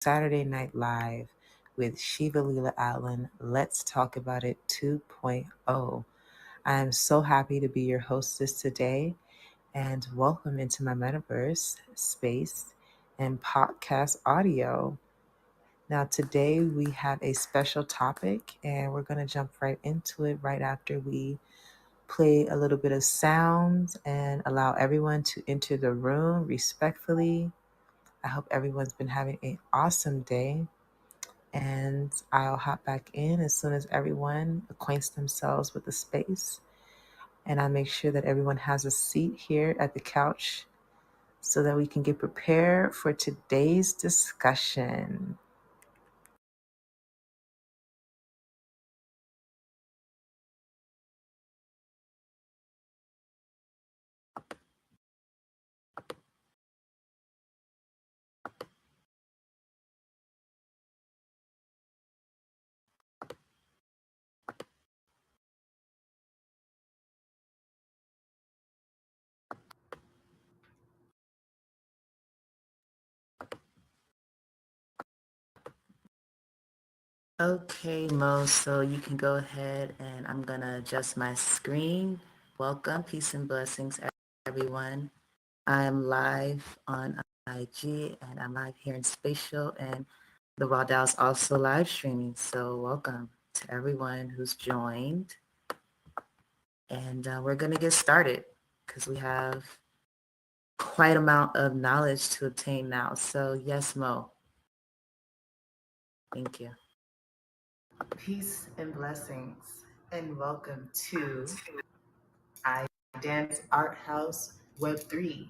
Saturday Night Live with ShivaLeela Allen. Let's talk about it 2.0. I am so happy to be your hostess today and welcome into my metaverse space and podcast audio. Now, today we have a special topic and we're going to jump right into it right after we play a little bit of sounds and allow everyone to enter the room respectfully. I hope everyone's been having an awesome day. And I'll hop back in as soon as everyone acquaints themselves with the space. And I make sure that everyone has a seat here at the couch so that we can get prepared for today's discussion. Okay, Mo, so you can go ahead and I'm going to adjust my screen. Welcome, peace and blessings, everyone. I am live on IG and I'm live here in Spatial, and the Raw is also live streaming. So welcome to everyone who's joined. And we're going to get started because we have quite amount of knowledge to obtain now. So yes, Mo. Thank you. Peace and blessings and welcome to I Dance Art House Web3.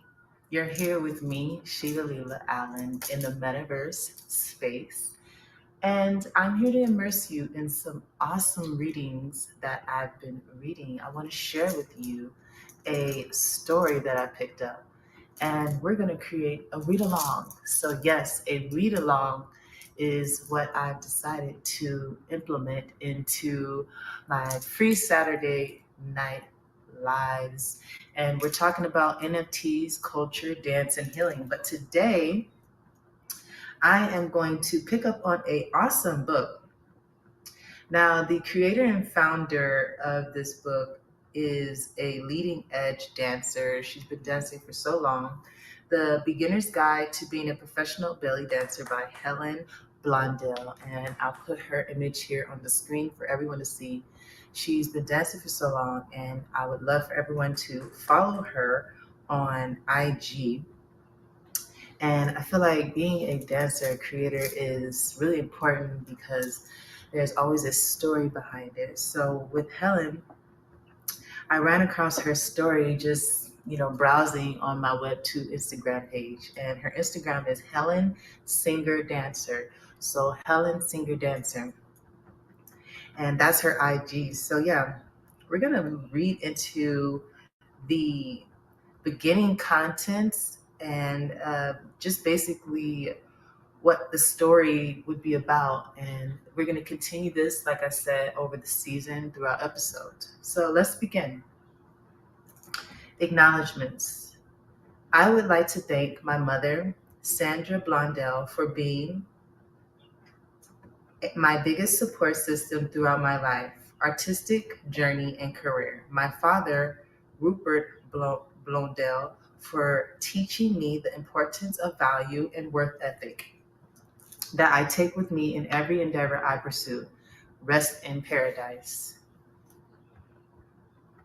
You're here with me, ShivaLeela Allen, in the metaverse space. And I'm here to immerse you in some awesome readings that I've been reading. I want to share with you a story that I picked up. And we're going to create a read along. So, yes, a read along is what I've decided to implement into my free Saturday night lives. And we're talking about NFTs, culture, dance, and healing. But today, I am going to pick up on a awesome book. Now, the creator and founder of this book is a leading edge dancer. She's been dancing for so long. The Beginner's Guide to Being a Professional Belly Dancer by Helen Blondell. And I'll put her image here on the screen for everyone to see. She's been dancing for so long, and I would love for everyone to follow her on IG. And I feel like being a dancer creator is really important because there's always a story behind it. So with Helen, I ran across her story just, browsing on my Web2 Instagram page. And her Instagram is Helen Singer Dancer. So Helen Singer Dancer. And that's her IG. So yeah, we're going to read into the beginning contents and just basically what the story would be about. And we're going to continue this, like I said, over the season throughout episodes. So let's begin. Acknowledgments. I would like to thank my mother, Sandra Blondell, for being my biggest support system throughout my life, artistic journey, and career. My father, Rupert Blondell, for teaching me the importance of value and work ethic that I take with me in every endeavor I pursue. Rest in paradise.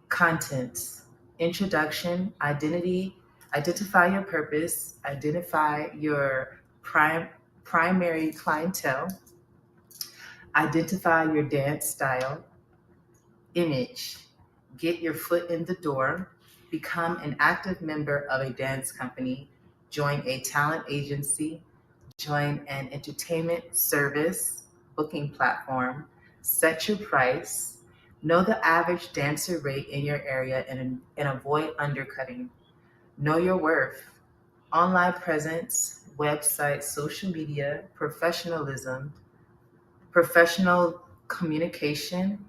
Contents. Introduction, identify your purpose, identify your primary clientele, identify your dance style. Image, get your foot in the door, become an active member of a dance company, join a talent agency, join an entertainment service booking platform, set your price, know the average dancer rate in your area and avoid undercutting, know your worth, online presence, website, social media, professionalism, professional communication,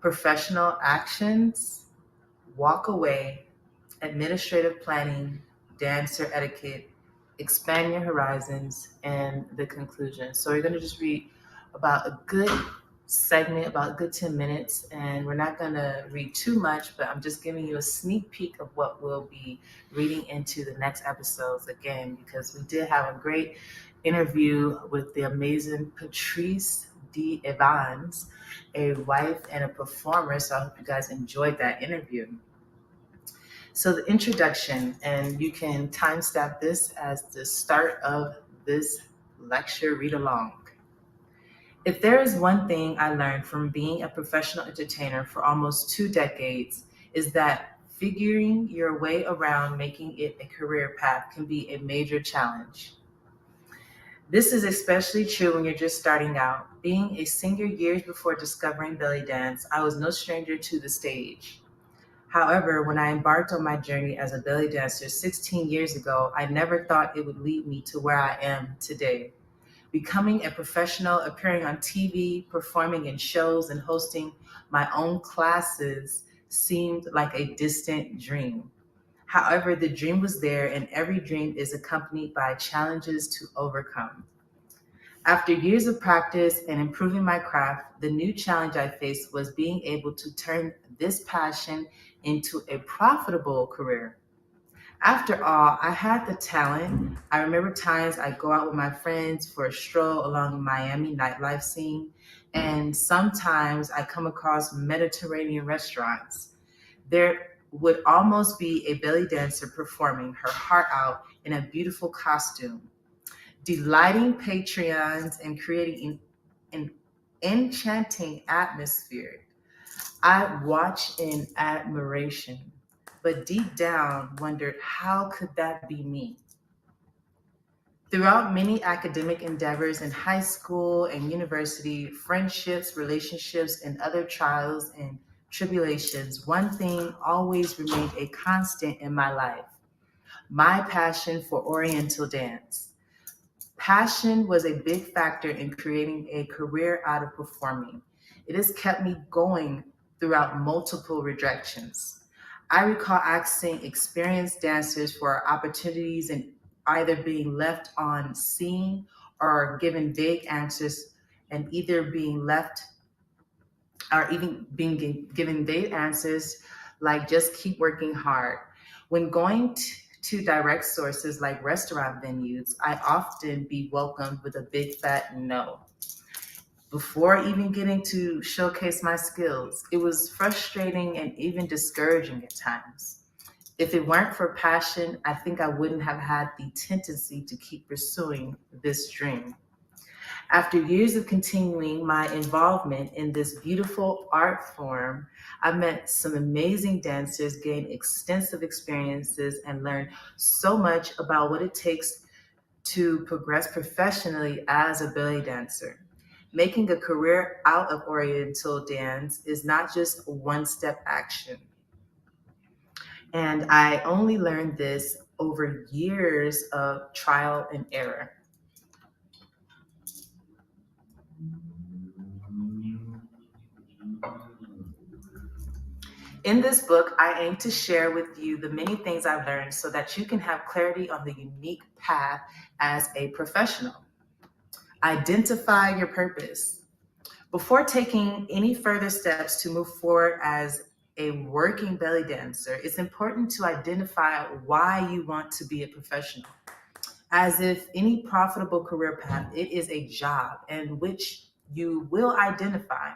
professional actions, walk away, administrative planning, dancer etiquette, expand your horizons, and the conclusion. So we're going to just read about a good segment, about a good 10 minutes, and we're not going to read too much, but I'm just giving you a sneak peek of what we'll be reading into the next episodes again, because we did have a great interview with the amazing Patrice D. Evans, a wife and a performer. So I hope you guys enjoyed that interview. So the introduction, and you can timestamp this as the start of this lecture read along. If there is one thing I learned from being a professional entertainer for almost 2 decades, is that figuring your way around making it a career path can be a major challenge. This is especially true when you're just starting out. Being a singer years before discovering belly dance, I was no stranger to the stage. However, when I embarked on my journey as a belly dancer 16 years ago, I never thought it would lead me to where I am today. Becoming a professional, appearing on TV, performing in shows, and hosting my own classes seemed like a distant dream. However, the dream was there, and every dream is accompanied by challenges to overcome. After years of practice and improving my craft, the new challenge I faced was being able to turn this passion into a profitable career. After all, I had the talent. I remember times I go out with my friends for a stroll along the Miami nightlife scene, and sometimes I come across Mediterranean restaurants. There would almost be a belly dancer performing her heart out in a beautiful costume, delighting patrons and creating an enchanting atmosphere. I watched in admiration, but deep down wondered how could that be me? Throughout many academic endeavors in high school and university, friendships, relationships, and other trials and tribulations, one thing always remained a constant in my life: my passion for Oriental dance. Passion was a big factor in creating a career out of performing. It has kept me going throughout multiple rejections. I recall asking experienced dancers for opportunities and either being left on scene or given vague answers, and either being left or even being given vague answers like just keep working hard. When going to direct sources like restaurant venues, I often be welcomed with a big fat no. Before even getting to showcase my skills, it was frustrating and even discouraging at times. If it weren't for passion, I think I wouldn't have had the tendency to keep pursuing this dream. After years of continuing my involvement in this beautiful art form, I met some amazing dancers, gained extensive experiences, and learned so much about what it takes to progress professionally as a belly dancer. Making a career out of Oriental dance is not just a one step action. And I only learned this over years of trial and error. In this book, I aim to share with you the many things I've learned so that you can have clarity on the unique path as a professional. Identify your purpose. Before taking any further steps to move forward as a working belly dancer, it's important to identify why you want to be a professional. As if any profitable career path, it is a job in which you will identify.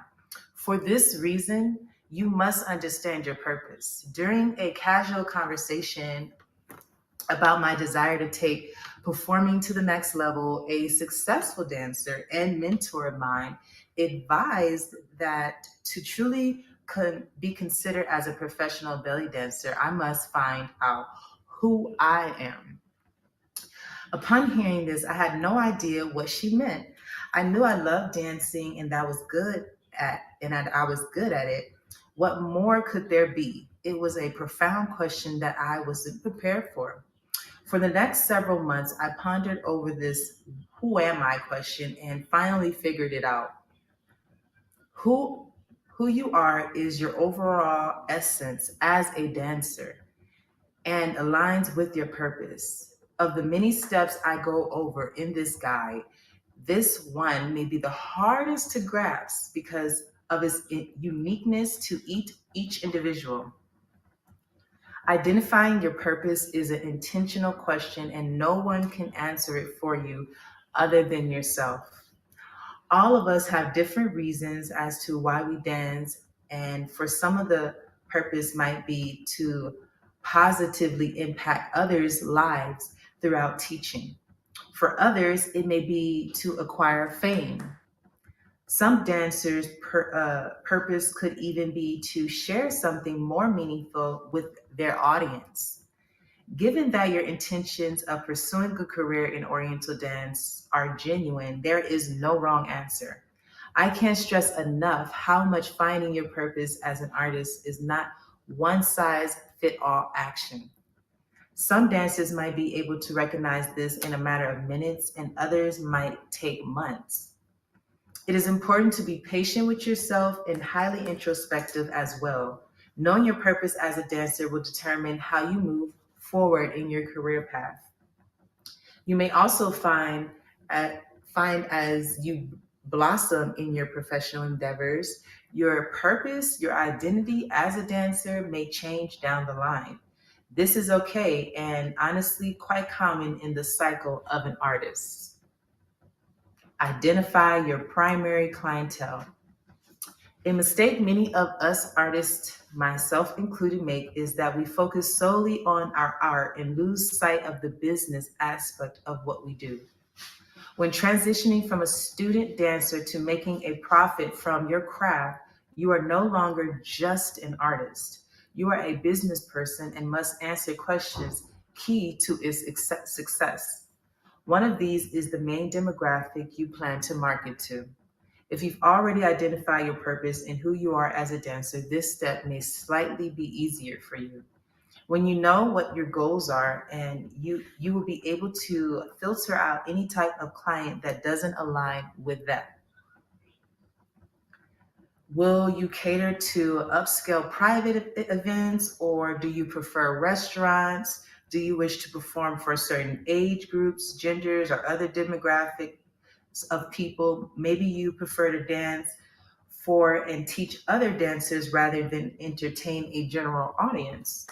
For this reason, you must understand your purpose. During a casual conversation about my desire to take performing to the next level, a successful dancer and mentor of mine advised that to truly be considered as a professional belly dancer, I must find out who I am. Upon hearing this, I had no idea what she meant. I knew I loved dancing and that I was good at it. What more could there be? It was a profound question that I wasn't prepared for. For the next several months, I pondered over this who am I question and finally figured it out. Who who you are is your overall essence as a dancer and aligns with your purpose. Of the many steps I go over in this guide, this one may be the hardest to grasp because of its uniqueness to each individual. Identifying your purpose is an intentional question, and no one can answer it for you other than yourself. All of us have different reasons as to why we dance, and for some of the purpose might be to positively impact others' lives throughout teaching. For others, it may be to acquire fame. Some dancers' purpose could even be to share something more meaningful with their audience. Given that your intentions of pursuing a career in Oriental dance are genuine, there is no wrong answer. I can't stress enough how much finding your purpose as an artist is not one size fit all action. Some dancers might be able to recognize this in a matter of minutes, and others might take months. It is important to be patient with yourself and highly introspective as well. Knowing your purpose as a dancer will determine how you move forward in your career path. You may also find as you blossom in your professional endeavors, your purpose, your identity as a dancer may change down the line. This is okay and honestly quite common in the cycle of an artist. Identify your primary clientele. A mistake many of us artists, myself included, make is that we focus solely on our art and lose sight of the business aspect of what we do. When transitioning from a student dancer to making a profit from your craft, you are no longer just an artist. You are a business person and must answer questions key to its success. One of these is the main demographic you plan to market to. If you've already identified your purpose and who you are as a dancer, this step may slightly be easier for you. When you know what your goals are, and you will be able to filter out any type of client that doesn't align with that. Will you cater to upscale private events, or do you prefer restaurants? Do you wish to perform for certain age groups, genders, or other demographics of people? Maybe you prefer to dance for and teach other dancers rather than entertain a general audience.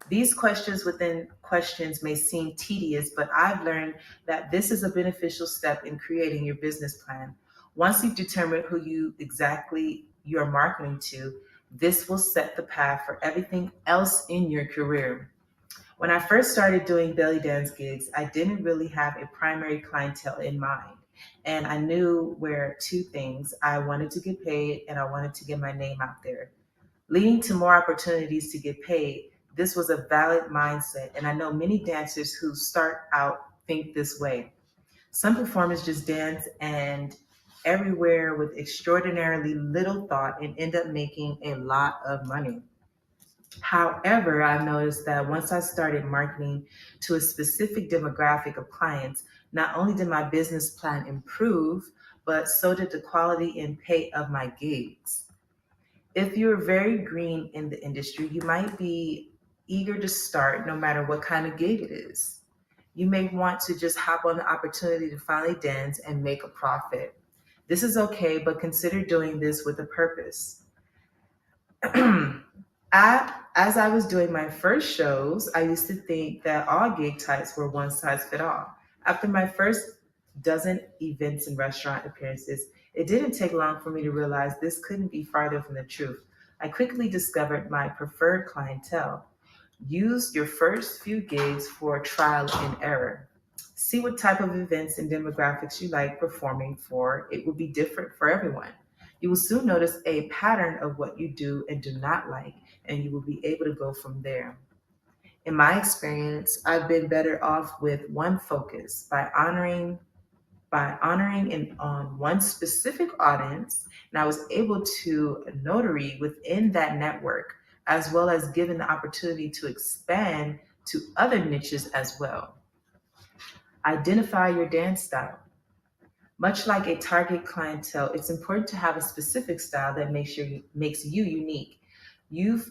These questions within questions may seem tedious, but I've learned that this is a beneficial step in creating your business plan. Once you've determined who you exactly you're marketing to, this will set the path for everything else in your career. When I first started doing belly dance gigs, I didn't really have a primary clientele in mind. And I knew where two things: I wanted to get paid and I wanted to get my name out there, leading to more opportunities to get paid. This was a valid mindset, and I know many dancers who start out think this way. Some performers just dance and everywhere with extraordinarily little thought and end up making a lot of money. However, I've noticed that once I started marketing to a specific demographic of clients, not only did my business plan improve, but so did the quality and pay of my gigs. If you're very green in the industry, you might be eager to start no matter what kind of gig it is. You may want to just hop on the opportunity to finally dance and make a profit. This is okay, but consider doing this with a purpose. As I was doing my first shows, I used to think that all gig types were one size fit all. After my first dozen events and restaurant appearances, it didn't take long for me to realize this couldn't be farther from the truth. I quickly discovered my preferred clientele. Use your first few gigs for trial and error. See what type of events and demographics you like performing for. It will be different for everyone. You will soon notice a pattern of what you do and do not like, and you will be able to go from there. In my experience, I've been better off with one focus by honoring on one specific audience, and I was able to notary within that network, as well as given the opportunity to expand to other niches as well. Identify your dance style. Much like a target clientele, it's important to have a specific style that makes you unique. You've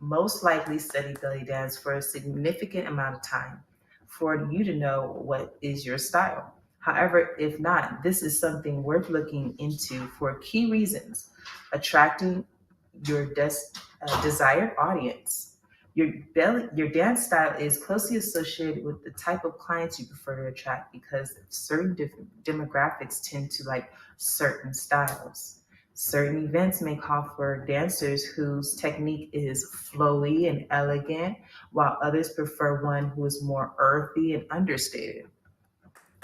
most likely studied belly dance for a significant amount of time. for you to know what is your style. However, if not, this is something worth looking into for key reasons: attracting your desired audience. Your dance style is closely associated with the type of clients you prefer to attract because certain different demographics tend to like certain styles. Certain events may call for dancers whose technique is flowy and elegant, while others prefer one who is more earthy and understated.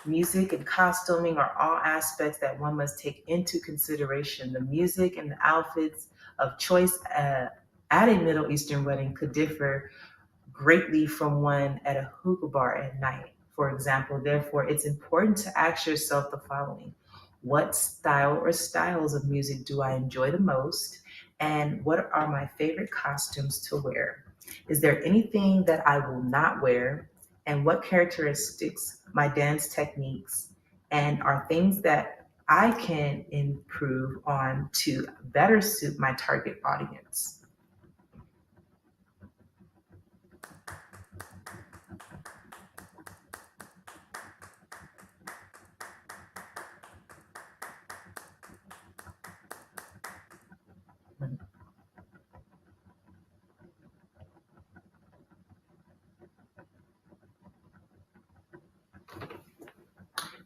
Music and costuming are all aspects that one must take into consideration. The music and the outfits of choice at a Middle Eastern wedding could differ greatly from one at a hookah bar at night, for example. Therefore, it's important to ask yourself the following: what style or styles of music do I enjoy the most? And what are my favorite costumes to wear? Is there anything that I will not wear? And what characteristics my dance techniques and are things that I can improve on to better suit my target audience?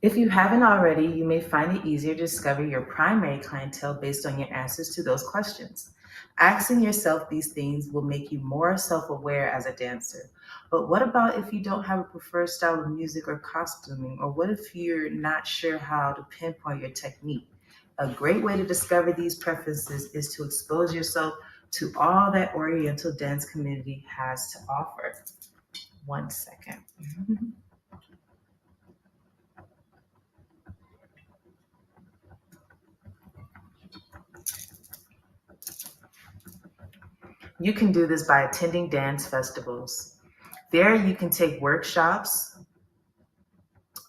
If you haven't already, you may find it easier to discover your primary clientele based on your answers to those questions. Asking yourself these things will make you more self aware as a dancer. But what about if you don't have a preferred style of music or costuming? Or what if you're not sure how to pinpoint your technique? A great way to discover these preferences is to expose yourself to all that Oriental dance community has to offer. One second. You can do this by attending dance festivals. There, you can take workshops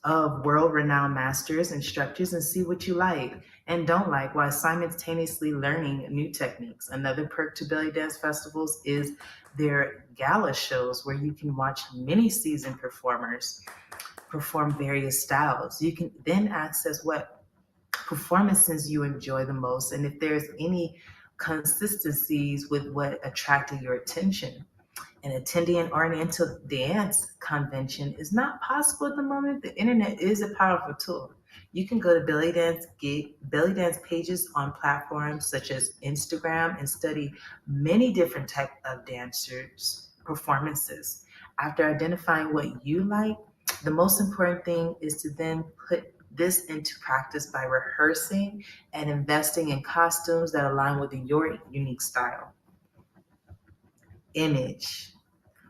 of world renowned masters, instructors, and see what you like and don't like while simultaneously learning new techniques. Another perk to belly dance festivals is their gala shows where you can watch many seasoned performers perform various styles. You can then access what performances you enjoy the most and if there's any consistencies with what attracted your attention. And attending an Oriental dance convention is not possible at the moment. The internet is a powerful tool. You can go to belly dance pages on platforms such as Instagram and study many different types of dancers' performances. After identifying what you like, the most important thing is to then put this into practice by rehearsing and investing in costumes that align with your unique style. Image.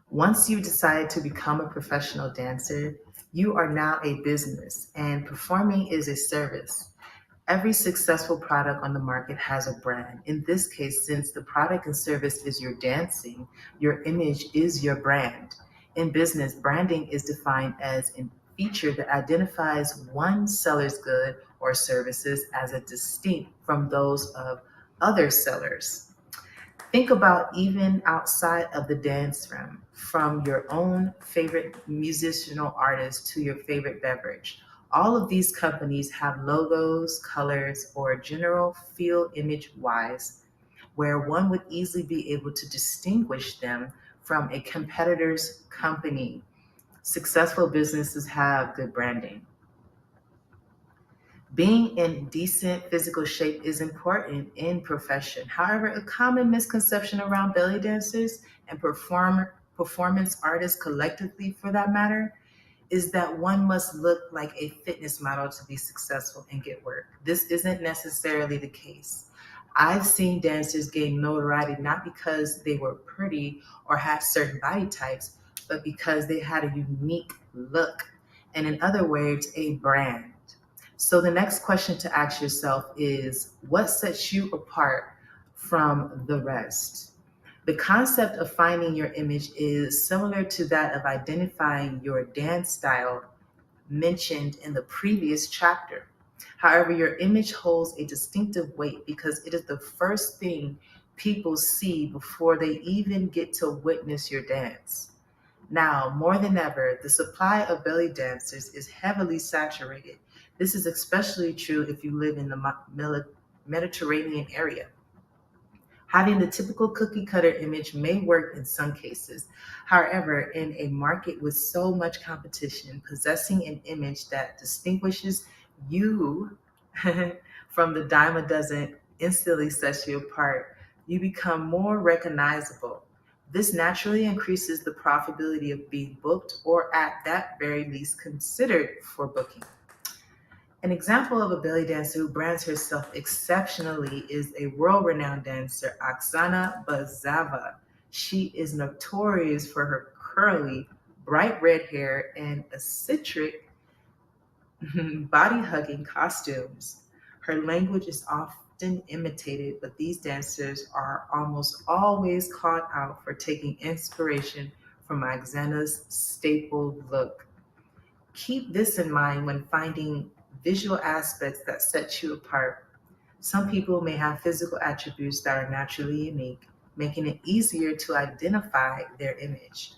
Once you decide to become a professional dancer, you are now a business, and performing is a service. Every successful product on the market has a brand. In this case, since the product and service is your dancing, your image is your brand. In business, branding is defined as a feature that identifies one seller's good or services as a distinct from those of other sellers. Think about even outside of the dance realm, from your own favorite musicianal artist to your favorite beverage. All of these companies have logos, colors, or general feel image wise, where one would easily be able to distinguish them from a competitor's company. Successful businesses have good branding. Being in decent physical shape is important in profession. However, a common misconception around belly dancers and performance artists collectively for that matter is that one must look like a fitness model to be successful and get work. This isn't necessarily the case. I've seen dancers gain notoriety not because they were pretty or had certain body types, but because they had a unique look, and in other words, a brand. So the next question to ask yourself is what sets you apart from the rest? The concept of finding your image is similar to that of identifying your dance style mentioned in the previous chapter. However, your image holds a distinctive weight because it is the first thing people see before they even get to witness your dance. Now, more than ever, the supply of belly dancers is heavily saturated. This is especially true if you live in the Mediterranean area. Having the typical cookie cutter image may work in some cases. However, in a market with so much competition, possessing an image that distinguishes you from the dime a dozen instantly sets you apart. You become more recognizable. This naturally increases the probability of being booked or, at that very least, considered for booking. An example of a belly dancer who brands herself exceptionally is a world-renowned dancer, Oksana Bazava. She is notorious for her curly, bright red hair and eccentric body-hugging costumes. Her language is often imitated, but these dancers are almost always called out for taking inspiration from Oksana's staple look. Keep this in mind when finding visual aspects that set you apart. Some people may have physical attributes that are naturally unique, making it easier to identify their image.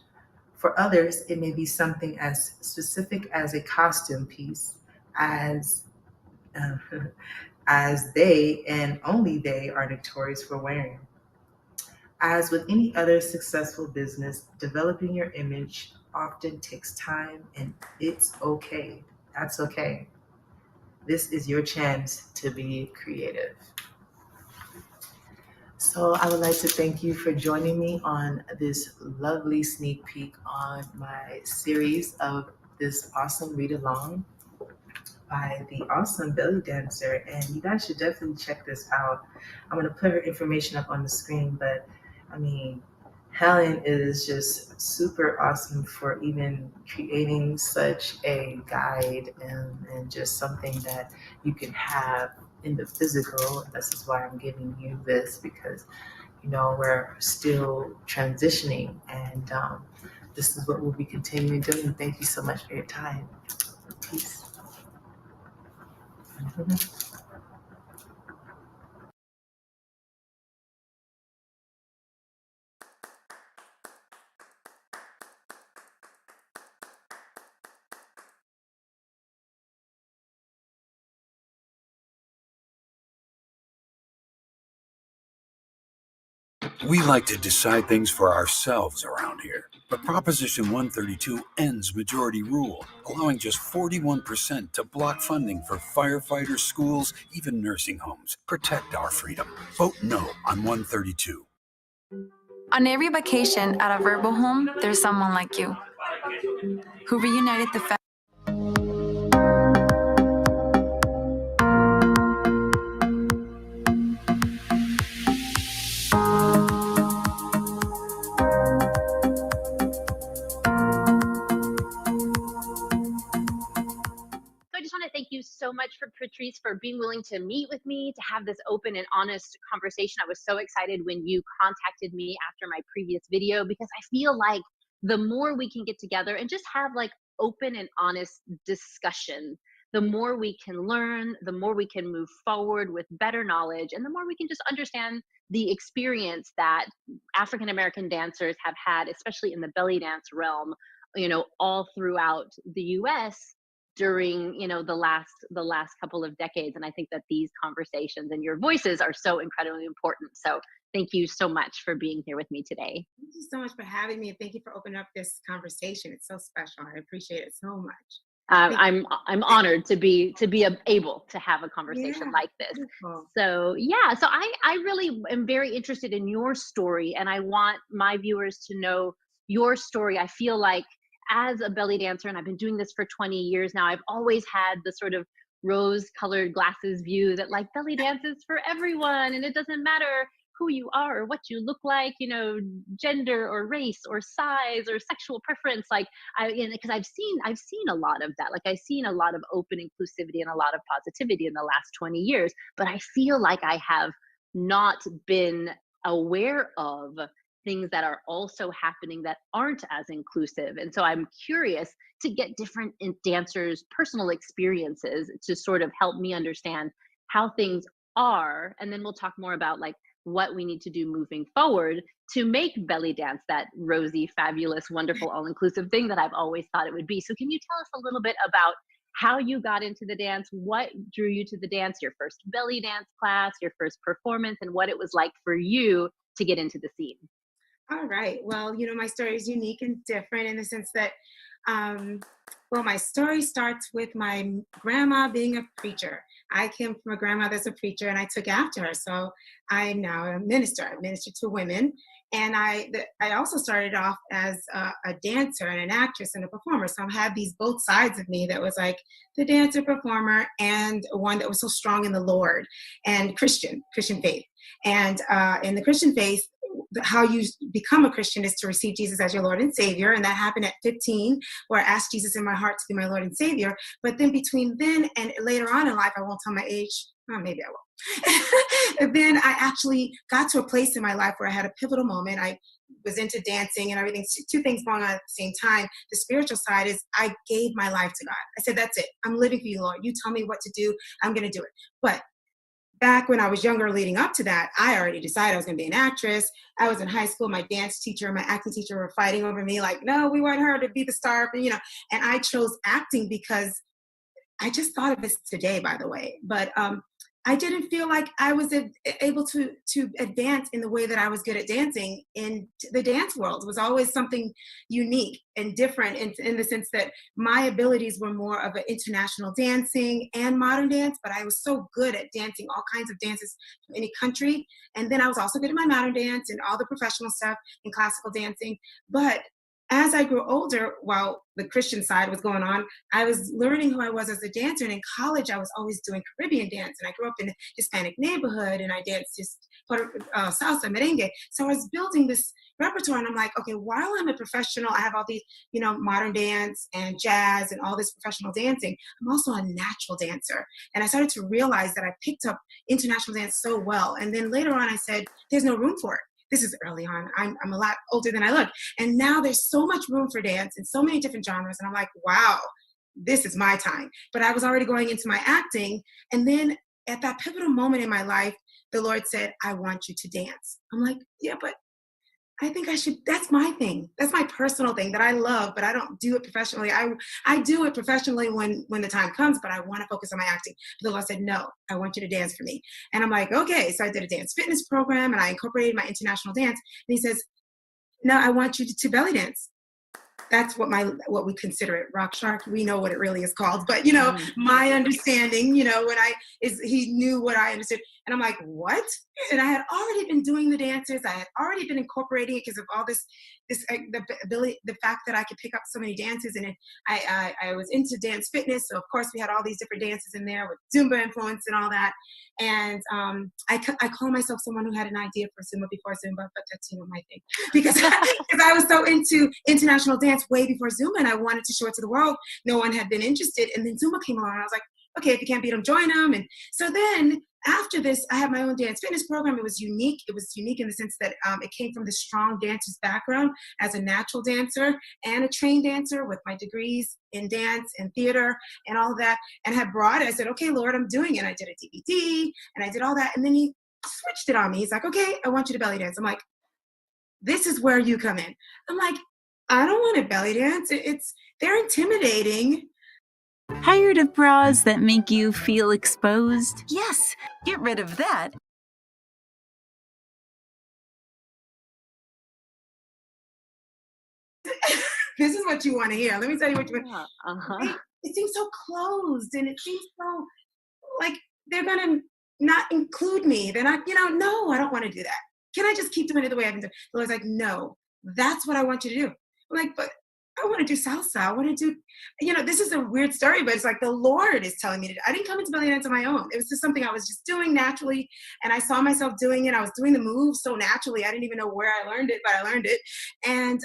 For others, it may be something as specific as a costume piece, as uh, as they and only they are notorious for wearing. As with any other successful business, developing your image often takes time, and it's okay. That's okay. This is your chance to be creative. So, I would like to thank you for joining me on this lovely sneak peek on my series of this awesome read along by the awesome belly dancer. And you guys should definitely check this out. I'm going to put her information up on the screen, but I mean, Helen is just super awesome for even creating such a guide and just something that you can have in the physical. This is why I'm giving you this because, you know, we're still transitioning and this is what we'll be continuing doing. Thank you so much for your time. Peace. We like to decide things for ourselves around here. But Proposition 132 ends majority rule, allowing just 41% to block funding for firefighters, schools, even nursing homes. Protect our freedom. Vote no on 132. On every vacation at a verbal home, there's someone like you who reunited the family. I just want to thank you so much for Patrice for being willing to meet with me, to have this open and honest conversation. I was so excited when you contacted me after my previous video because I feel like the more we can get together and just have like open and honest discussion, the more we can learn, the more we can move forward with better knowledge, and the more we can just understand the experience that African American dancers have had, especially in the belly dance realm, you know, all throughout the US during, you know, the last couple of decades. And I think that these conversations and your voices are so incredibly important. So thank you so much for being here with me today. Thank you so much for having me, and thank you for opening up this conversation. It's so special. I appreciate it so much. I'm honored to be able to have a conversation Yeah, like this. beautiful. So yeah, so I really am very interested in your story, and I want my viewers to know your story. I feel like as a belly dancer, and I've been doing this for 20 years now, I've always had the sort of rose-colored glasses view that like belly dance is for everyone, and it doesn't matter who you are or what you look like, you know, gender or race or size or sexual preference. Like because I've seen a lot of that. Like I've seen a lot of open inclusivity and a lot of positivity in the last 20 years, but I feel like I have not been aware of things that are also happening that aren't as inclusive. And so I'm curious to get different dancers' personal experiences to sort of help me understand how things are. And then we'll talk more about like what we need to do moving forward to make belly dance that rosy, fabulous, wonderful, all-inclusive thing that I've always thought it would be. So can you tell us a little bit about how you got into the dance, what drew you to the dance, your first belly dance class, your first performance, and what it was like for you to get into the scene? All right. Well, my story is unique and different in the sense that, my story starts with my grandma being a preacher. I came from a grandma that's a preacher, and I took after her. So I'm now a minister. I minister to women, and I also started off as a dancer and an actress and a performer. So I had these both sides of me that was like the dancer, performer, and one that was so strong in the Lord and Christian faith. And in the Christian faith, how you become a Christian is to receive Jesus as your Lord and Savior. And that happened at 15, where I asked Jesus in my heart to be my Lord and Savior. But then between then and later on in life, I won't tell my age. Maybe I will. And then I actually got to a place in my life where I had a pivotal moment. I was into dancing and everything. Two things going on at the same time. The spiritual side is I gave my life to God. I said, that's it. I'm living for you, Lord. You tell me what to do. I'm going to do it. But back when I was younger, leading up to that, I already decided I was going to be an actress. I was in high school. My dance teacher and my acting teacher were fighting over me, like, no, we want her to be the star, and I chose acting because I just thought of this today, by the way, but I didn't feel like I was able to advance in the way that I was good at dancing in the dance world. It was always something unique and different in the sense that my abilities were more of an international dancing and modern dance, but I was so good at dancing all kinds of dances from any country. And then I was also good at my modern dance and all the professional stuff and classical dancing. But as I grew older, while the Christian side was going on, I was learning who I was as a dancer. And in college, I was always doing Caribbean dance. And I grew up in a Hispanic neighborhood, and I danced just salsa, merengue. So I was building this repertoire, and I'm like, okay, while I'm a professional, I have all these, modern dance and jazz and all this professional dancing. I'm also a natural dancer. And I started to realize that I picked up international dance so well. And then later on, I said, there's no room for it. This is early on. I'm a lot older than I look. And now there's so much room for dance in so many different genres. And I'm like, wow, this is my time. But I was already going into my acting. And then at that pivotal moment in my life, the Lord said, I want you to dance. I'm like, yeah, but I think I should, that's my thing. That's my personal thing that I love, but I don't do it professionally. I do it professionally when the time comes, but I want to focus on my acting. But the Lord said, no, I want you to dance for me. And I'm like, okay. So I did a dance fitness program, and I incorporated my international dance. And he says, no, I want you to belly dance. That's what we consider it, rock shark. We know what it really is called, but my understanding, he knew what I understood, and I'm like, what? And I had already been doing the dances. I had already been incorporating it because of all this the ability, the fact that I could pick up so many dances, and I was into dance fitness, so of course we had all these different dances in there with Zumba influence and all that. And I call myself someone who had an idea for Zumba before Zumba, but that's my thing because I was so into international dance way before Zumba, and I wanted to show it to the world. No one had been interested, and then Zumba came along, and I was like, okay, if you can't beat them, join them. And so then after this, I had my own dance fitness program. It was unique. It was unique in the sense that it came from the strong dancer's background as a natural dancer and a trained dancer with my degrees in dance and theater and all that, and had brought it. I said, okay, Lord, I'm doing it. I did a DVD and I did all that. And then he switched it on me. He's like, okay, I want you to belly dance. I'm like, this is where you come in. I'm like, I don't want to belly dance. They're intimidating. Tired of bras that make you feel exposed? Yes, get rid of that. This is what you want to hear. Let me tell you what you want. Uh-huh. It seems so closed, and it seems so like they're going to not include me. They're not, no, I don't want to do that. Can I just keep doing it the way I've been doing? The Lord's like, no, that's what I want you to do. I'm like, but I want to do salsa. I want to do, this is a weird story, but it's like the Lord is telling me to do. I didn't come into belly dance on my own. It was just something I was just doing naturally. And I saw myself doing it. I was doing the moves so naturally. I didn't even know where I learned it, but I learned it. And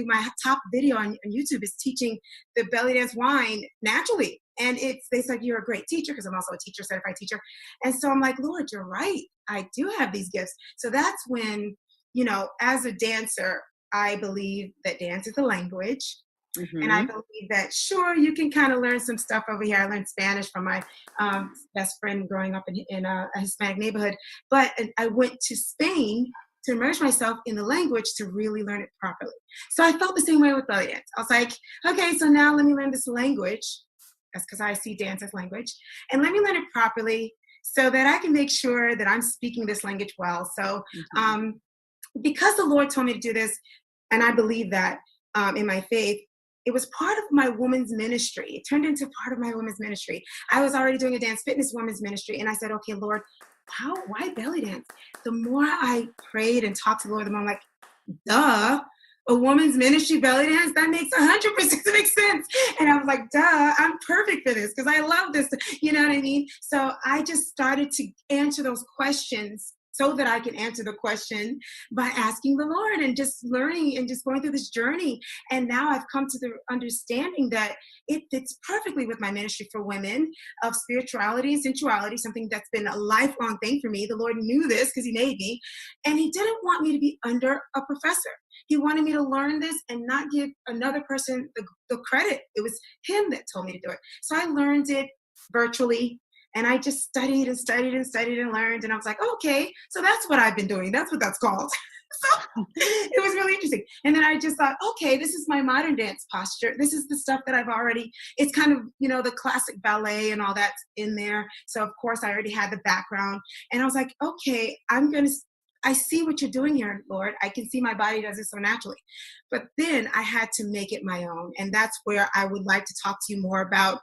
my top video on YouTube is teaching the belly dance wine naturally. And they said, you're a great teacher, because I'm also a teacher, certified teacher. And so I'm like, Lord, you're right. I do have these gifts. So that's when, as a dancer, I believe that dance is a language. And I Mm-hmm. believe that, sure, you can kind of learn some stuff over here. I learned Spanish from my best friend growing up in a Hispanic neighborhood. But I went to Spain to immerse myself in the language to really learn it properly. So I felt the same way with belly dance. I was like, okay, so now let me learn this language. That's because I see dance as language. And let me learn it properly so that I can make sure that I'm speaking this language well. So because the Lord told me to do this, and I believe that in my faith, it was part of my women's ministry. It turned into part of my women's ministry. I was already doing a dance fitness women's ministry, and I said, okay, Lord, why belly dance? The more I prayed and talked to the Lord, the more I'm like, duh, a woman's ministry belly dance, that makes 100% make sense. And I was like, duh, I'm perfect for this because I love this. You know what I mean? So I just started to answer those questions so that I can answer the question by asking the Lord and just learning and just going through this journey. And now I've come to the understanding that it fits perfectly with my ministry for women of spirituality and sensuality, something that's been a lifelong thing for me. The Lord knew this because he made me. And he didn't want me to be under a professor. He wanted me to learn this and not give another person the credit. It was him that told me to do it. So I learned it virtually. And I just studied and studied and studied and learned. And I was like, okay, so that's what I've been doing. That's what that's called. So it was really interesting. And then I just thought, okay, this is my modern dance posture. This is the stuff that I've already, it's kind of, the classic ballet and all that's in there. So of course I already had the background. And I was like, okay, I see what you're doing here, Lord. I can see my body does it so naturally. But then I had to make it my own. And that's where I would like to talk to you more about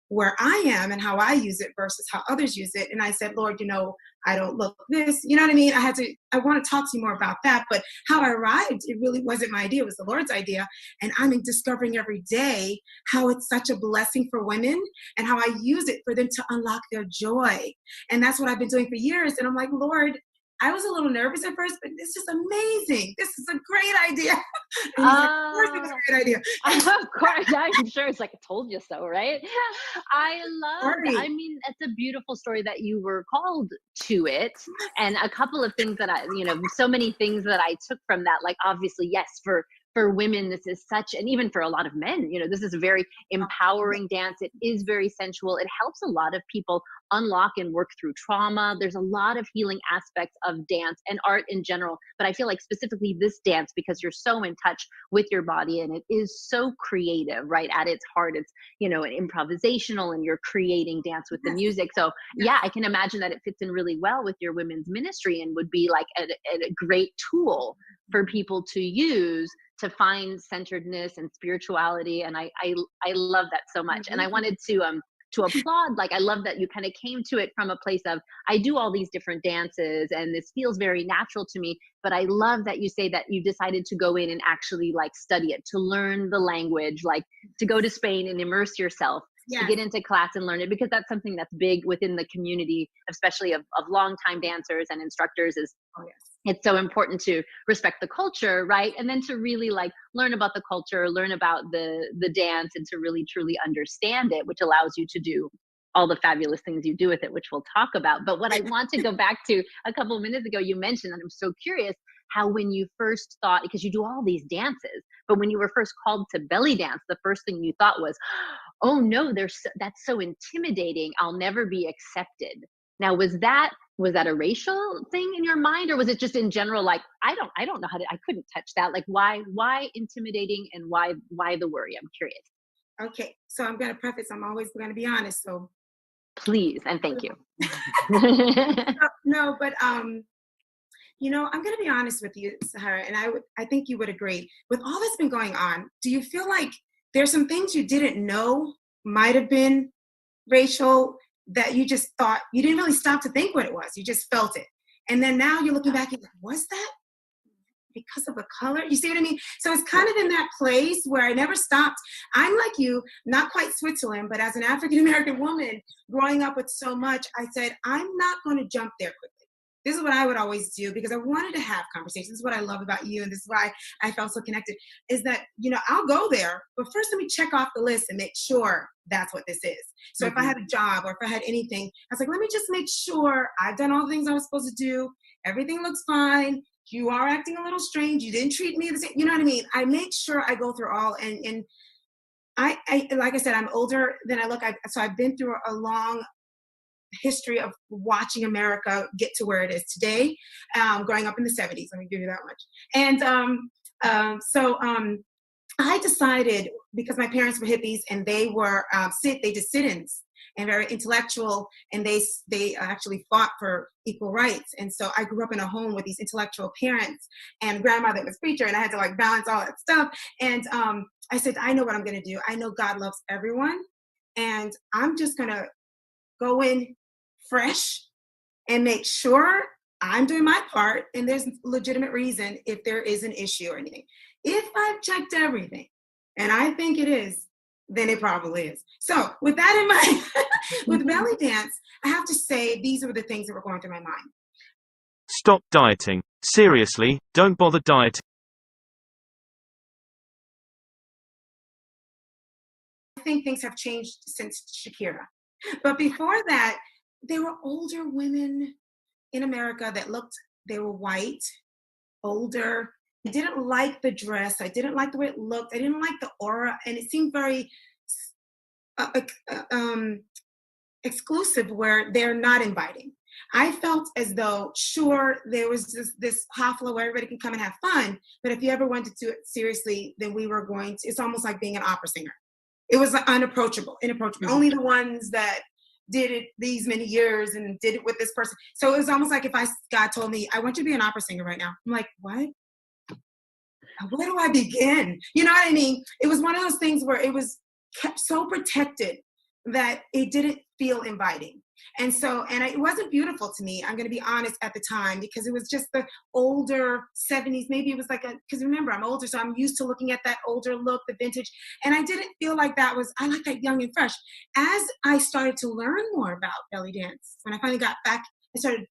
where I am and how I use it versus how others use it. And I said, Lord, I don't look this, you know what I mean? I want to talk to you more about that. But how I arrived, it really wasn't my idea. It was the Lord's idea. And I'm discovering every day how it's such a blessing for women and how I use it for them to unlock their joy. And that's what I've been doing for years. And I'm like, Lord, I was a little nervous at first, but this is amazing. This is a great idea. And he's like, of course it was a great idea. Of course, I'm sure it's like, I told you so, right? I mean, it's a beautiful story that you were called to it. And a couple of things that so many things that I took from that, like obviously, yes, for women, this is such, and even for a lot of men, this is a very empowering dance. It is very sensual. It helps a lot of people unlock and work through trauma. There's a lot of healing aspects of dance and art in general, but I feel like specifically this dance, because you're so in touch with your body and it is so creative, right? At its heart, it's, an improvisational, and you're creating dance with the music. So yeah, I can imagine that it fits in really well with your women's ministry and would be like a great tool for people to use to find centeredness and spirituality. And I love that so much. And I wanted to applaud, like, I love that you kind of came to it from a place of, I do all these different dances and this feels very natural to me, but I love that you say that you decided to go in and actually like study it, to learn the language, like to go to Spain and immerse yourself, to get into class and learn it, because that's something that's big within the community, especially of longtime dancers and instructors, is it's so important to respect the culture, right? And then to really like learn about the culture, learn about the dance, and to really truly understand it, which allows you to do all the fabulous things you do with it, which we'll talk about. But what I want to go back to a couple of minutes ago, you mentioned, and I'm so curious, how when you first thought, because you do all these dances, but when you were first called to belly dance, the first thing you thought was, oh no, that's so intimidating. I'll never be accepted. Now, was that a racial thing in your mind, or was it just in general, like, I don't know I couldn't touch that. Like, why intimidating, and why the worry? I'm curious. Okay, so I'm going to preface, I'm always going to be honest. So please, and thank you. No, but I'm going to be honest with you, Sahara, and I think you would agree. With all that's been going on, do you feel like there's some things you didn't know might have been racial that you just thought, you didn't really stop to think what it was, you just felt it, and then now you're looking back and like, was that because of the color? You see what I mean? So it's kind of in that place where I never stopped. I'm like you, not quite Switzerland, but as an African-American woman growing up with so much, I said, I'm not going to jump there quickly. This is what I would always do, because I wanted to have conversations. This is what I love about you, and this is why I felt so connected, is that, I'll go there, but first let me check off the list and make sure that's what this is. So if I had a job or if I had anything, I was like, let me just make sure I've done all the things I was supposed to do. Everything looks fine. You are acting a little strange. You didn't treat me the same. You know what I mean? I make sure I go through all, and I like I said, I'm older than I look. So I've been through a long history of watching America get to where it is today. Growing up in the 70s, let me give you that much. And I decided, because my parents were hippies and they were they did sit-ins and very intellectual, and they actually fought for equal rights. And so I grew up in a home with these intellectual parents and grandma that was preacher, and I had to like balance all that stuff. And I said, I know what I'm going to do. I know God loves everyone, and I'm just going to go in fresh and make sure I'm doing my part, and there's legitimate reason if there is an issue or anything. If I've checked everything, and I think it is, then it probably is. So with that in mind, with belly dance, I have to say these are the things that were going through my mind. Stop dieting. Seriously, don't bother dieting. I think things have changed since Shakira. But before that, there were older women in America that they were white, older. I didn't like the dress. I didn't like the way it looked. I didn't like the aura. And it seemed very exclusive, where they're not inviting. I felt as though, sure, there was this hafla where everybody can come and have fun. But if you ever wanted to do it seriously, then we were going to, it's almost like being an opera singer. It was like inapproachable. Mm-hmm. Only the ones that did it these many years and did it with this person. So it was almost like if God told me, I want you to be an opera singer right now. I'm like, what? Where do I begin? You know what I mean? It was one of those things where it was kept so protected that it didn't feel inviting. And it wasn't beautiful to me, I'm going to be honest, at the time, because it was just the older 70s. Maybe it was because remember, I'm older, so I'm used to looking at that older look, the vintage. And I didn't feel like I like that young and fresh. As I started to learn more about belly dance, when I finally got back, I started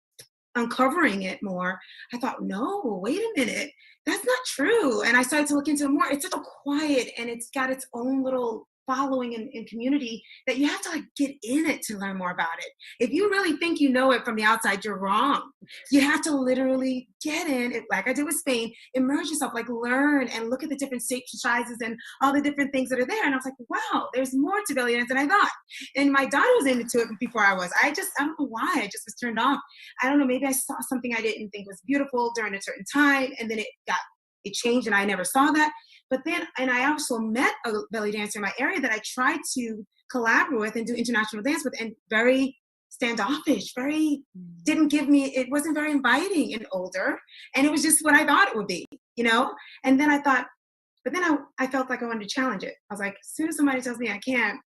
uncovering it more. I thought, no, wait a minute, that's not true. And I started to look into it more. It's so quiet, and it's got its own little following and community that you have to get in it to learn more about it. If you really think you know it from the outside, you're wrong. You have to literally get in it, like I did with Spain, immerse yourself, learn and look at the different shapes, sizes, and all the different things that are there. And I was like, wow, there's more to belly dance than I thought. And my daughter was into it before I was. I don't know why, I just was turned off. I don't know, maybe I saw something I didn't think was beautiful during a certain time, and then it changed and I never saw that. But then, and I also met a belly dancer in my area that I tried to collaborate with and do international dance with, and very standoffish, it wasn't very inviting and older. And it was just what I thought it would be, And then I felt like I wanted to challenge it. I was like, as soon as somebody tells me I can't,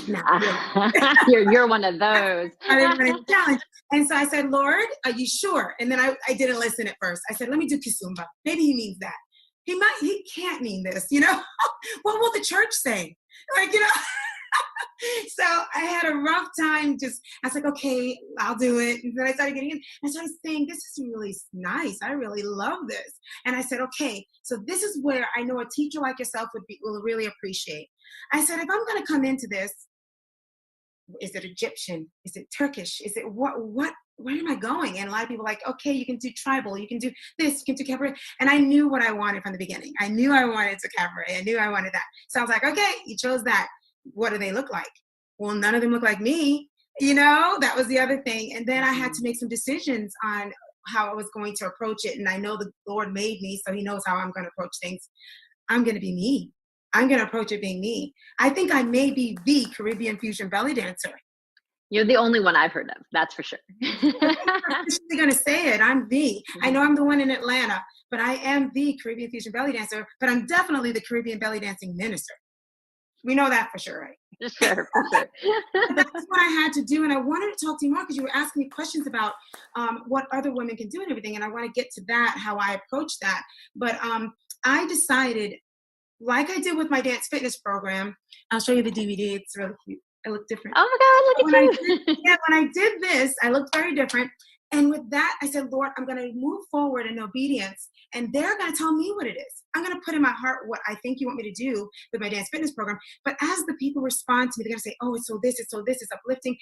no. You're one of those. I didn't want to challenge. And so I said, Lord, are you sure? And then I didn't listen at first. I said, let me do Kizumba. Maybe he means that. He can't mean this, What will the church say? So I had a rough time. I was like, okay, I'll do it. And then I started getting in. I started saying, this is really nice. I really love this. And I said, okay, so this is where I know a teacher like yourself will really appreciate. I said, if I'm going to come into this, is it Egyptian? Is it Turkish? Is it what, where am I going? And a lot of people are like, okay, you can do tribal, you can do this, you can do cabaret. And I knew what I wanted from the beginning. I knew I wanted to cabaret. I knew I wanted that. So I was like, okay, you chose that. What do they look like? Well, none of them look like me. That was the other thing. And then I had to make some decisions on how I was going to approach it. And I know the Lord made me, so he knows how I'm going to approach things. I'm going to be me. I'm going to approach it being me. I think I may be the Caribbean fusion belly dancer. You're the only one I've heard of. That's for sure. I'm going to say it. I'm the. I know I'm the one in Atlanta, but I am the Caribbean fusion belly dancer, but I'm definitely the Caribbean belly dancing minister. We know that for sure, right? Sure, for sure. That's what I had to do. And I wanted to talk to you more because you were asking me questions about what other women can do and everything. And I want to get to that, how I approach that. But I decided, like I did with my dance fitness program, I'll show you the DVD. It's really cute. I look different. Oh my God, look at you. When I did this, I looked very different. And with that, I said, Lord, I'm going to move forward in obedience. And they're going to tell me what it is. I'm going to put in my heart what I think you want me to do with my dance fitness program. But as the people respond to me, they're going to say, oh, it's so this, it's uplifting.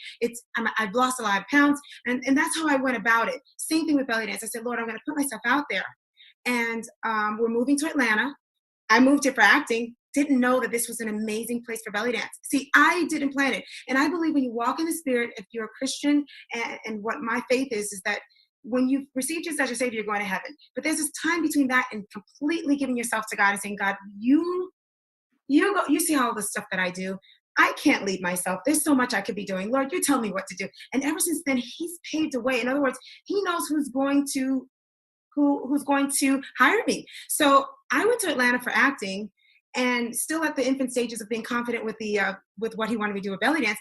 I've lost a lot of pounds. And that's how I went about it. Same thing with belly dance. I said, Lord, I'm going to put myself out there. And we're moving to Atlanta. I moved here for acting. didn't know that this was an amazing place for belly dance. See, I didn't plan it. And I believe when you walk in the Spirit, if you're a Christian, and what my faith is that when you receive Jesus as your Savior, you're going to heaven. But there's this time between that and completely giving yourself to God and saying, God, you go, you see all the stuff that I do. I can't lead myself. There's so much I could be doing. Lord, you tell me what to do. And ever since then, he's paved a way. In other words, he knows who's going to hire me. So I went to Atlanta for acting, and still at the infant stages of being confident with with what he wanted me to do with belly dance.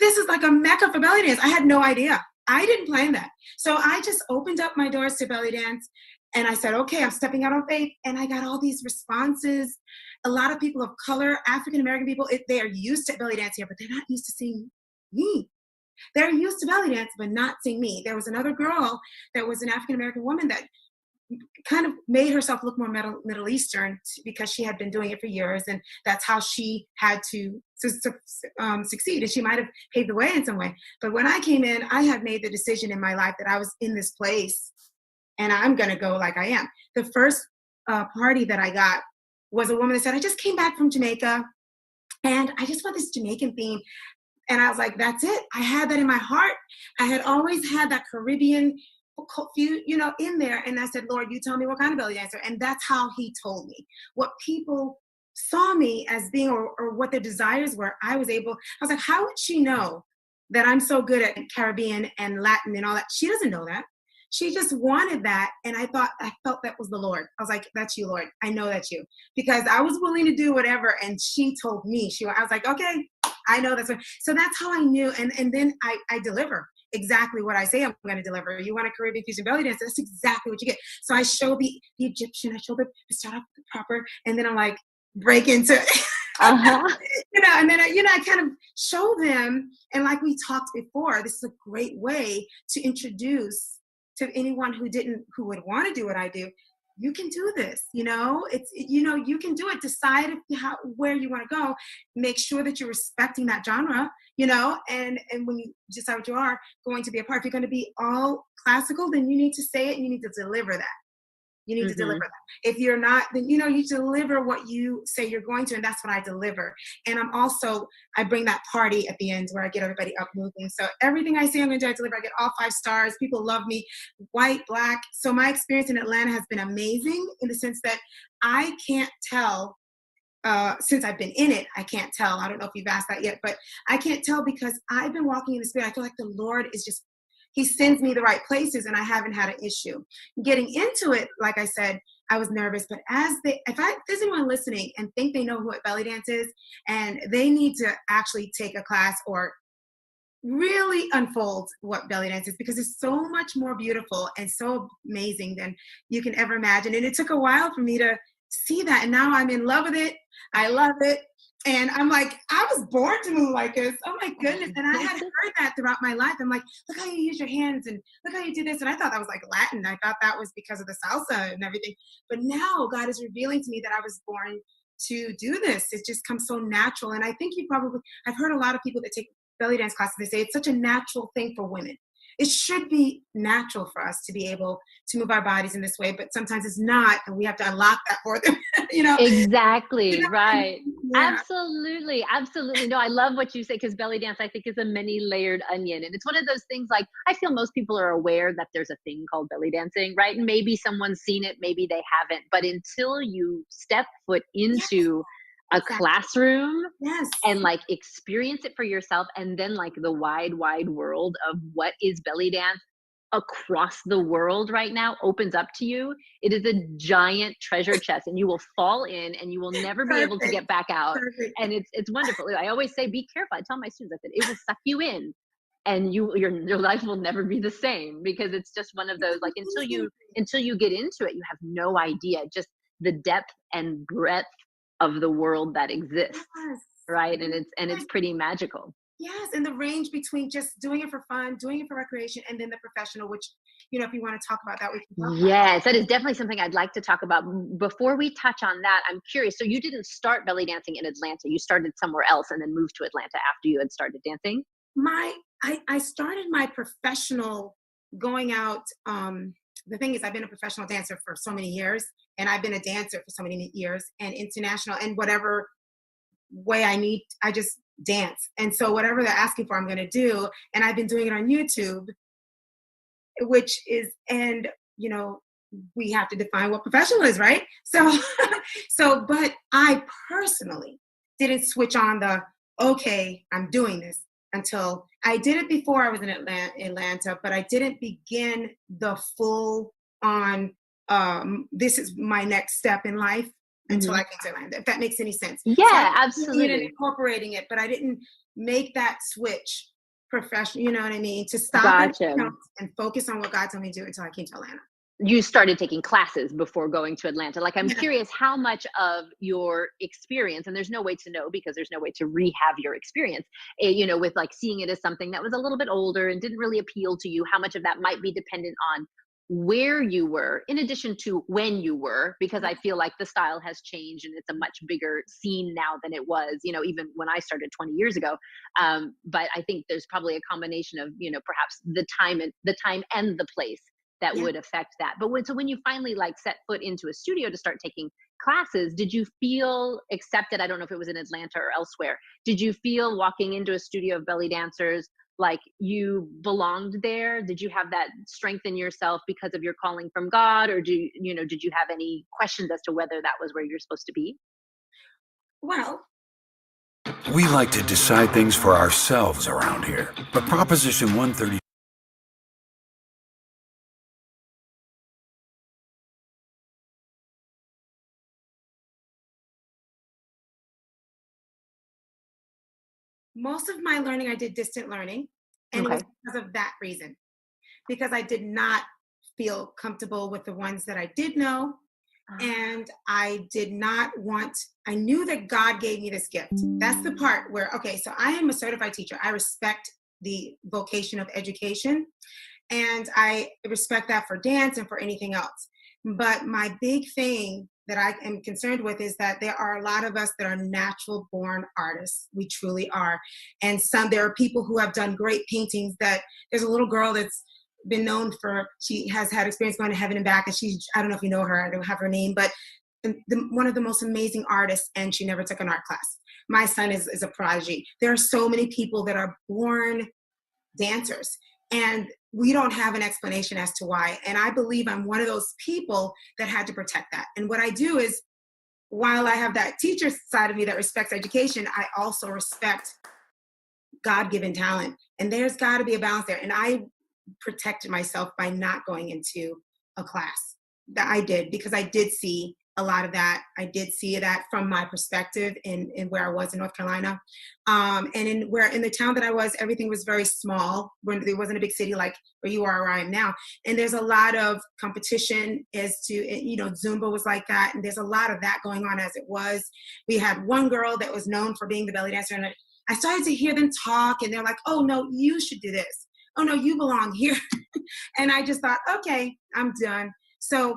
This is like a mecca for belly dance. I had no idea. I didn't plan that. So I just opened up my doors to belly dance, and I said, okay, I'm stepping out on faith. And I got all these responses. A lot of people of color, African-American people, they are used to belly dance here, but they're not used to seeing me. They're used to belly dance, but not seeing me. There was another girl that was an African-American woman that kind of made herself look more Middle Eastern because she had been doing it for years, and that's how she had to succeed. And she might have paved the way in some way. But when I came in, I had made the decision in my life that I was in this place, and I'm going to go like I am. The first party that I got was a woman that said, I just came back from Jamaica, and I just want this Jamaican theme. And I was like, that's it. I had that in my heart. I had always had that Caribbean, in there. And I said, Lord, you tell me what kind of belly dancer. And that's how he told me. What people saw me as being, or what their desires were, I was like, how would she know that I'm so good at Caribbean and Latin and all that? She doesn't know that. She just wanted that. And I felt that was the Lord. I was like, that's you, Lord. I know that's you. Because I was willing to do whatever. And she told me, I was like, okay, I know that's what. So that's how I knew. And then I deliver exactly what I say I'm going to deliver. You want a Caribbean fusion belly dance? That's exactly what you get. So I show the Egyptian, I start off with the proper, and then I'm like, break into Uh-huh. and then I kind of show them. And like we talked before, this is a great way to introduce to anyone who would want to do what I do. You can do this, you can do it. Decide where you want to go. Make sure that you're respecting that genre, and when you decide what you are going to be a part, if you're going to be all classical, then you need to say it and you need to deliver that. You need to deliver that. If you're not, then, you deliver what you say you're going to, and that's what I deliver. And I bring that party at the end where I get everybody up moving. So everything I say I'm going to do, I deliver. I get all 5 stars. People love me, white, black. So my experience in Atlanta has been amazing in the sense that I can't tell, since I've been in it, I can't tell. I don't know if you've asked that yet, but I can't tell because I've been walking in the Spirit. I feel like the Lord is just, he sends me the right places, and I haven't had an issue. Getting into it, like I said, I was nervous, but if there's anyone listening and think they know what belly dance is, and they need to actually take a class or really unfold what belly dance is, because it's so much more beautiful and so amazing than you can ever imagine. And it took a while for me to see that, and now I'm in love with it. I love it. And I'm like, I was born to move like this. Oh my goodness. And I had heard that throughout my life. I'm like, look how you use your hands and look how you do this. And I thought that was like Latin. I thought that was because of the salsa and everything. But now God is revealing to me that I was born to do this. It just comes so natural. And I think I've heard a lot of people that take belly dance classes, they say it's such a natural thing for women. It should be natural for us to be able to move our bodies in this way, but sometimes it's not, and we have to unlock that for them. Exactly. Right. Yeah. Absolutely. No, I love what you say, because belly dance, I think, is a many-layered onion. And it's one of those things, like, I feel most people are aware that there's a thing called belly dancing, right? And maybe someone's seen it, maybe they haven't. But until you step foot into a classroom and like experience it for yourself, and then like the wide world of what is belly dance across the world right now opens up to you, it is a giant treasure chest, and you will fall in and you will never be able to get back out. And it's wonderful. I always say, be careful. I tell my students, I said, it will suck you in, and your life will never be the same, because it's just one of those, like, until you get into it, you have no idea just the depth and breadth of the world that exists. Right. And it's pretty magical. Yes, and the range between just doing it for fun, doing it for recreation, and then the professional, which, if you want to talk about that, we can talk about. That is definitely something I'd like to talk about. Before we touch on that, I'm curious. So you didn't start belly dancing in Atlanta. You started somewhere else and then moved to Atlanta after you had started dancing? I started my professional going out. The thing is, I've been a professional dancer for so many years, and I've been a dancer for so many years and international and whatever way I just dance. And so whatever they're asking for, I'm going to do. And I've been doing it on YouTube, which is, and you know, we have to define what professional is, right? So, but I personally didn't switch on the, okay, I'm doing this until I did it before I was in Atlanta, but I didn't begin the full on, this is my next step in life until I came to Atlanta, if that makes any sense. Yeah, so absolutely. Incorporating it, but I didn't make that switch professional, you know what I mean? To stop Gotcha. and focus on what God told me to do until I came to Atlanta. You started taking classes before going to Atlanta. Like, I'm curious how much of your experience, and there's no way to know because there's no way to rehab your experience, you know, with like seeing it as something that was a little bit older and didn't really appeal to you, how much of that might be dependent on where you were in addition to when you were, because I feel like the style has changed and it's a much bigger scene now than it was, you know, even when I started 20 years ago. But I think there's probably a combination of, you know, perhaps the time and the place that would affect that. But when you finally like set foot into a studio to start taking classes, did you feel accepted? I don't know if it was in Atlanta or elsewhere. Did you feel walking into a studio of belly dancers like you belonged there? Did you have that strength in yourself because of your calling from God? Or did you have any questions as to whether that was where you're supposed to be? Well, We like to decide things for ourselves around here, but Proposition 130. most of my learning, I did distant learning, and it was because of that reason, because I did not feel comfortable with the ones that I did know. And I did not want, I knew that God gave me this gift. That's the part where, okay, so I am a certified teacher. I respect the vocation of education, and I respect that for dance and for anything else. But my big thing that I am concerned with is that there are a lot of us that are natural born artists. We truly are. And there are people who have done great paintings. That there's a little girl that's been known for, she has had experience going to heaven and back, and I don't know if you know her, I don't have her name, but one of the most amazing artists, and she never took an art class. My son is a prodigy. There are so many people that are born dancers, and we don't have an explanation as to why. And I believe I'm one of those people that had to protect that. And what I do is, while I have that teacher side of me that respects education, I also respect God-given talent. And there's got to be a balance there. And I protected myself by not going into a class. That I did, because I did see a lot of that. I did see that from my perspective in where I was in North Carolina. And in the town that I was, everything was very small. When there wasn't a big city like where you are, where I am now. And there's a lot of competition as to, you know, Zumba was like that. And there's a lot of that going on as it was. We had one girl that was known for being the belly dancer. And I started to hear them talk, and they're like, oh no, you should do this. Oh no, you belong here. And I just thought, okay, I'm done. So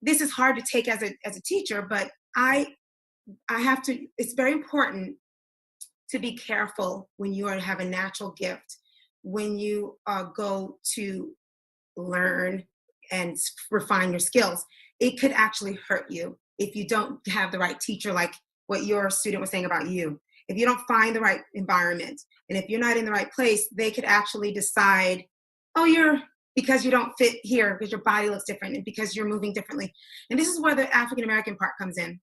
this is hard to take as a teacher, but I have to, it's very important to be careful when you have a natural gift, when you go to learn and refine your skills. It could actually hurt you if you don't have the right teacher, like what your student was saying about you. If you don't find the right environment, and if you're not in the right place, they could actually decide, oh, because you don't fit here, because your body looks different, and because you're moving differently. And this is where the African-American part comes in.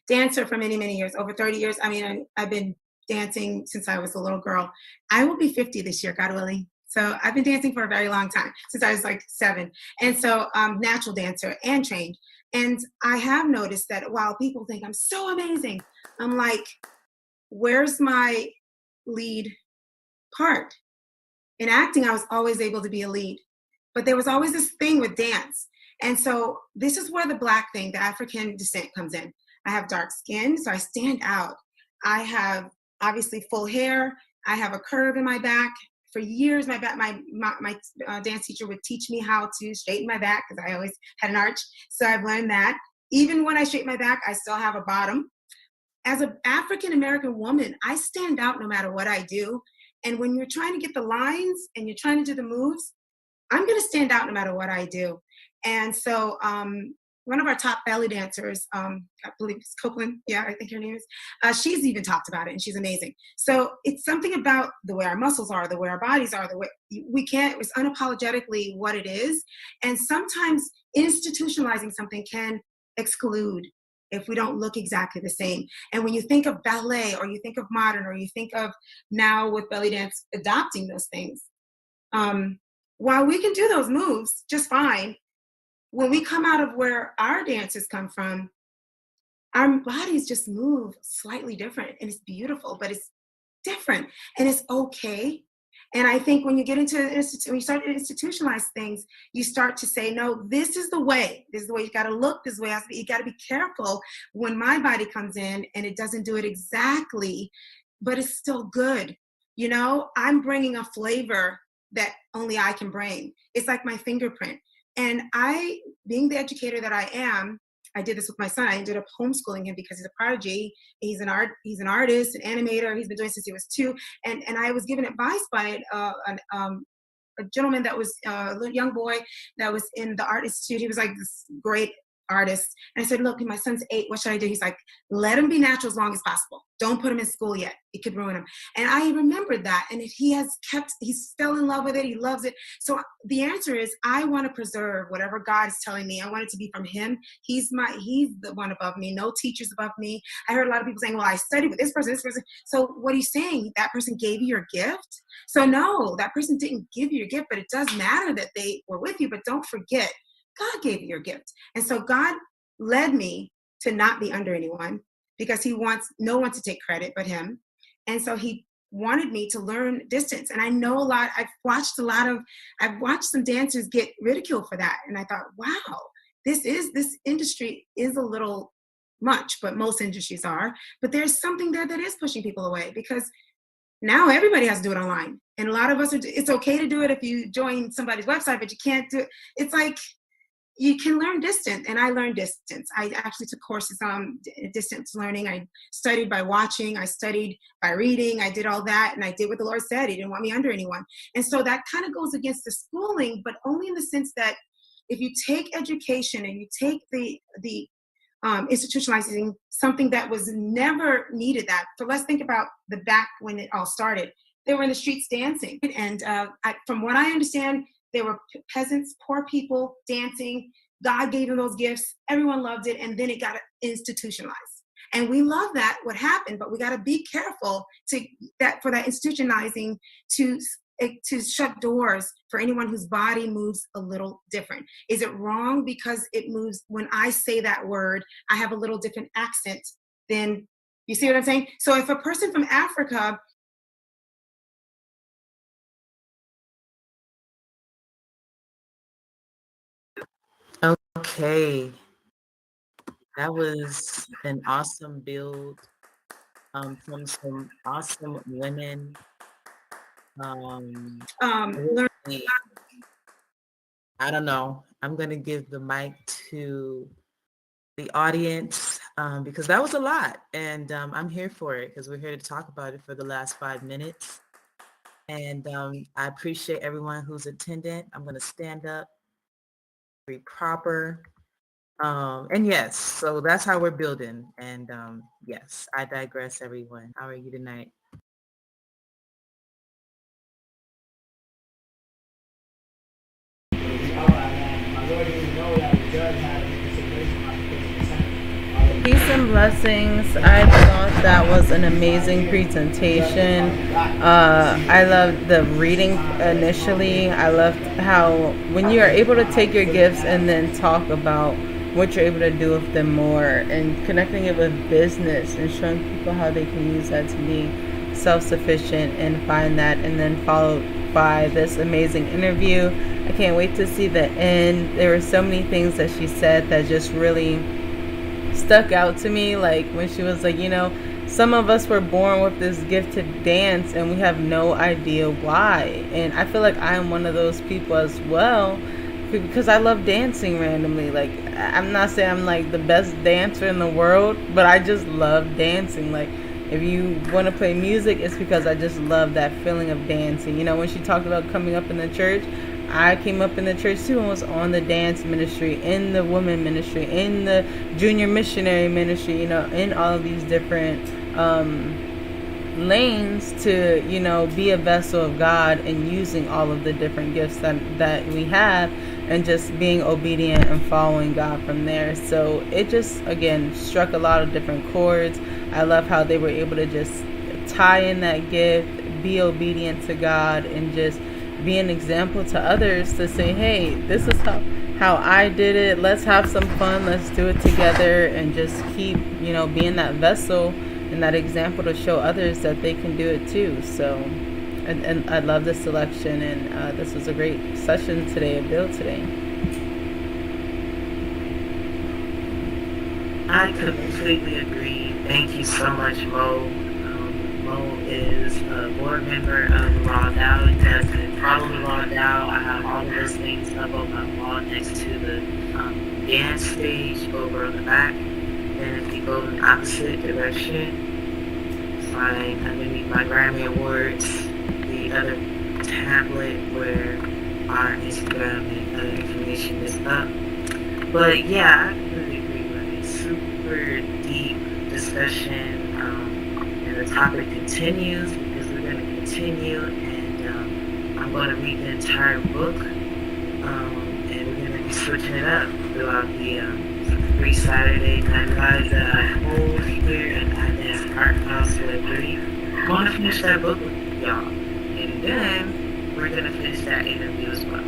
Dancer for many, many years, over 30 years. I mean, I've been dancing since I was a little girl. I will be 50 this year, God willing. So I've been dancing for a very long time, since I was like 7. And so natural dancer and trained. And I have noticed that while people think I'm so amazing, I'm like, where's my lead part? In acting, I was always able to be a lead, but there was always this thing with dance. And so this is where the Black thing, the African descent comes in. I have dark skin, so I stand out. I have obviously full hair. I have a curve in my back. For years, my dance teacher would teach me how to straighten my back, because I always had an arch. So I've learned that. Even when I straighten my back, I still have a bottom. As an African-American woman, I stand out no matter what I do. And when you're trying to get the lines and you're trying to do the moves, I'm going to stand out no matter what I do. And so one of our top belly dancers, I believe it's Copeland. Yeah, I think her name is. She's even talked about it, and she's amazing. So it's something about the way our muscles are, the way our bodies are, the way we can't. It's unapologetically what it is, and sometimes institutionalizing something can exclude if we don't look exactly the same. And when you think of ballet, or you think of modern, or you think of now with belly dance adopting those things, while we can do those moves just fine, when we come out of where our dances come from, our bodies just move slightly different, and it's beautiful, but it's different, and it's okay. And I think when you get into when you start to institutionalize things, you start to say, no, this is the way. This is the way you got to look. This is the way you got to be careful when my body comes in and it doesn't do it exactly, but it's still good. You know, I'm bringing a flavor that only I can bring. It's like my fingerprint. And I, being the educator that I am, I did this with my son. I ended up homeschooling him because he's a prodigy. He's an artist, an animator. He's been doing it since he was 2. And I was given advice by a gentleman that was a little young boy that was in the art institute. He was like this great artist. And I said, look, my son's 8. What should I do? He's like, let him be natural as long as possible. Don't put him in school yet. It could ruin him. And I remembered that. And he's fell in love with it. He loves it. So the answer is, I want to preserve whatever God is telling me. I want it to be from him. He's the one above me. No teachers above me. I heard a lot of people saying, well, I studied with this person, this person. So what are you saying? That person gave you your gift? So no, that person didn't give you your gift, but it does matter that they were with you. But don't forget, God gave you your gift. And so God led me to not be under anyone, because he wants no one to take credit but him. And so he wanted me to learn distance. And I know a lot. I've watched some dancers get ridiculed for that. And I thought, wow, this industry is a little much, but most industries are. But there's something there that is pushing people away, because now everybody has to do it online. And a lot of us it's okay to do it if you join somebody's website, but you can't do it. It's like, you can learn distance, and I learned distance. I actually took courses on distance learning. I studied by watching. I studied by reading. I did all that, and I did what the Lord said. He didn't want me under anyone. And so that kind of goes against the schooling, but only in the sense that if you take education and you take the institutionalizing something that was never needed that. So let's think about the back when it all started. They were in the streets dancing. And from what I understand, they were peasants, poor people dancing. God gave them those gifts. Everyone loved it. And then it got institutionalized. And we love that, what happened, but we got to be careful for that institutionalizing to shut doors for anyone whose body moves a little different. Is it wrong because it moves, when I say that word, I have a little different accent than, you see what I'm saying? So if a person from Africa Okay, that was an awesome build from some awesome women. Really, I don't know. I'm going to give the mic to the audience because that was a lot, and I'm here for it because we're here to talk about it for the last 5 minutes. And I appreciate everyone who's attendant. I'm going to stand up, be proper. And yes, so that's how we're building. And yes, I digress, everyone. How are you tonight? Peace and blessings. I thought that was an amazing presentation. I loved the reading initially. I loved how when you are able to take your gifts and then talk about what you're able to do with them more and connecting it with business and showing people how they can use that to be self-sufficient and find that, and then followed by this amazing interview. I can't wait to see the end. There were so many things that she said that just really stuck out to me, like when she was like, some of us were born with this gift to dance and we have no idea why. And I feel like I am one of those people as well, because I love dancing randomly. Like, I'm not saying I'm like the best dancer in the world, but I just love dancing. Like, if you want to play music, it's because I just love that feeling of dancing. When she talked about coming up in the church, I came up in the church too and was on the dance ministry, in the women ministry, in the junior missionary ministry, in all of these different lanes to, be a vessel of God and using all of the different gifts that we have and just being obedient and following God from there. So it just, again, struck a lot of different chords. I love how they were able to just tie in that gift, be obedient to God, and just be an example to others to say, hey, this is how I did it. Let's have some fun. Let's do it together and just keep, being that vessel and that example to show others that they can do it too. So, and I love this selection, and this was a great session today, a build today. I completely agree. Thank you so much, Mo. Mo is a board member of the Raw DAO. You guys can follow the Raw DAO. I have all of those things up on my wall next to the dance stage over on the back. And if you go in the opposite direction, find underneath my Grammy Awards the other tablet where our Instagram and other information is up. But yeah, I completely agree with it. Super deep discussion. And the topic continues because we're going to continue. And I'm going to read the entire book. And we're going to be switching it up throughout the 3 Saturday night lives that I hold here at Idance Art House with 3. I'm going to finish that book with y'all. And then we're going to finish that interview as well.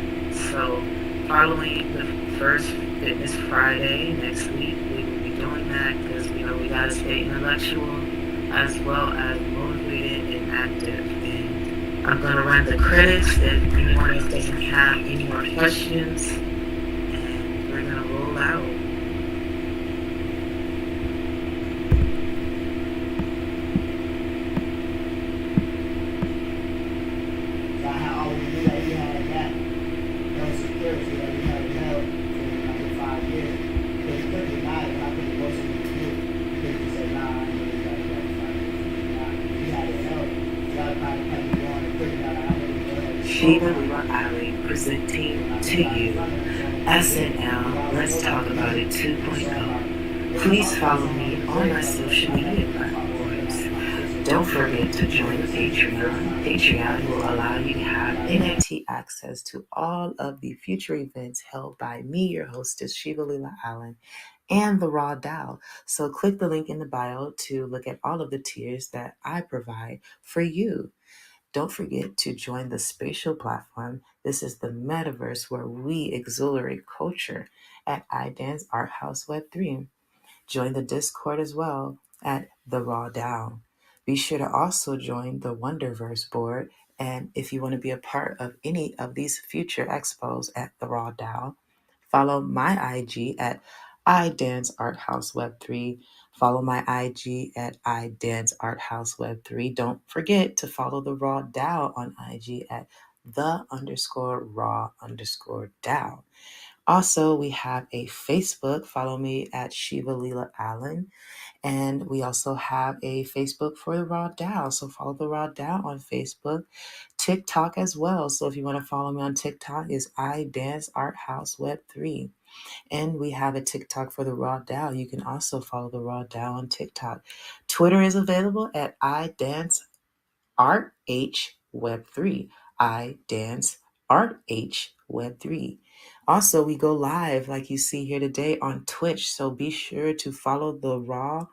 So following the first Fitness Friday next week, we will be doing that because, we got to stay intellectual as well as motivated and active. And I'm going to run the credits if anyone else doesn't have any more questions. And we're going to roll out. ShivaLeela Allen presenting to you SNL Let's Talk About It 2.0. Please follow me on my social media platforms. Don't forget to join Patreon. Patreon will allow you to have NFT access to all of the future events held by me, your hostess, ShivaLeela Allen, and the Raw DAO. So click the link in the bio to look at all of the tiers that I provide for you. Don't forget to join the spatial platform. This is the metaverse where we exhilarate culture at iDance Art House Web 3. Join the Discord as well at the Raw DAO. Be sure to also join the Wonderverse board. And if you want to be a part of any of these future expos at the Raw DAO, follow my IG at iDance Art House Web 3. Follow my IG at iDance Art House Web 3. Don't forget to follow the Raw DAO on IG at the_raw_DAO. Also, we have a Facebook. Follow me at ShivaLeela Allen. And we also have a Facebook for the Raw DAO. So follow the Raw DAO on Facebook. TikTok as well. So if you want to follow me on TikTok, it's iDance Art House Web 3. And we have a TikTok for the Raw DAO. You can also follow the Raw DAO on TikTok. Twitter is available at iDanceArtHWeb3. iDanceArtHWeb3. Also, we go live like you see here today on Twitch. So be sure to follow the_raw_DAO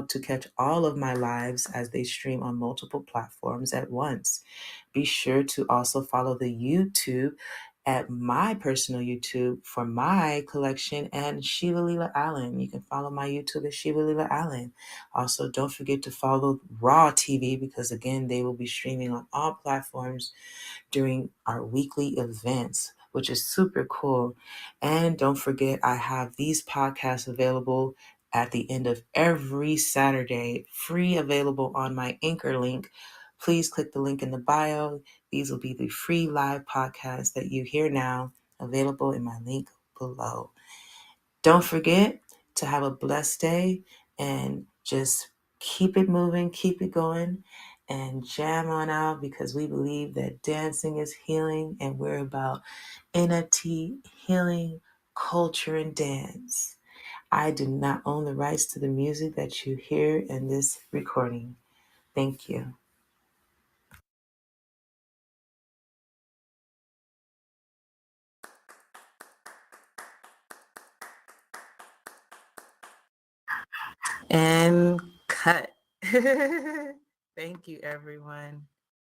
to catch all of my lives as they stream on multiple platforms at once. Be sure to also follow the YouTube at my personal YouTube for my collection and ShivaLeela Allen. You can follow my YouTube at ShivaLeela Allen. Also, don't forget to follow Raw TV because, again, they will be streaming on all platforms during our weekly events, which is super cool. And don't forget, I have these podcasts available at the end of every Saturday, free, available on my Anchor link. Please click the link in the bio. These will be the free live podcasts that you hear now, available in my link below. Don't forget to have a blessed day and just keep it moving, keep it going. and jam on out because we believe that dancing is healing and we're about NFT healing, culture, and dance. I do not own the rights to the music that you hear in this recording. Thank you. And cut. Thank you, everyone.